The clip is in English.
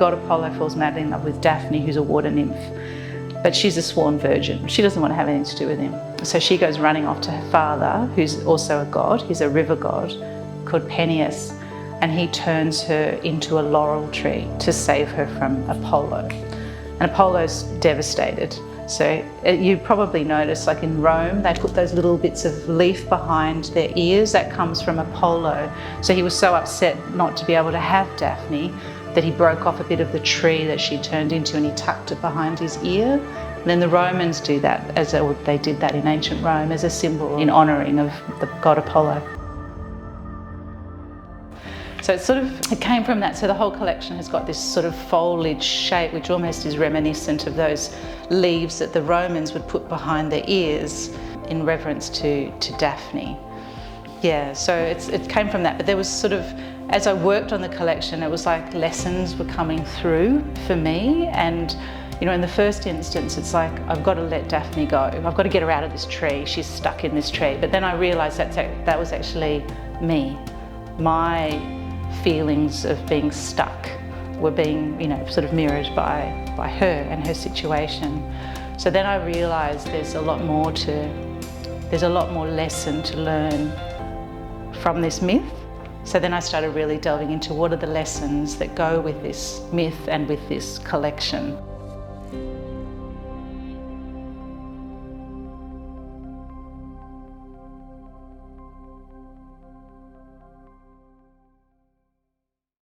god Apollo falls madly in love with Daphne, who's a water nymph, but she's a sworn virgin. She doesn't want to have anything to do with him. So she goes running off to her father, who's also a god. He's a river god called Peneus, and he turns her into a laurel tree to save her from Apollo. And Apollo's devastated. So you probably noticed, like in Rome, they put those little bits of leaf behind their ears. That comes from Apollo. So he was so upset not to be able to have Daphne that he broke off a bit of the tree that she turned into and he tucked it behind his ear. And then the Romans do that, they did that in ancient Rome as a symbol in honouring of the god Apollo. So it came from that. So the whole collection has got this sort of foliage shape, which almost is reminiscent of those leaves that the Romans would put behind their ears in reverence to Daphne. Yeah, so it came from that. But there was sort of, as I worked on the collection, it was like lessons were coming through for me. And you know, in the first instance, it's like, I've got to let Daphne go. I've got to get her out of this tree. She's stuck in this tree. But then I realised that was actually me. My feelings of being stuck were being, you know, sort of mirrored by her and her situation. So then I realised there's a lot more lesson to learn from this myth. So then I started really delving into what are the lessons that go with this myth and with this collection.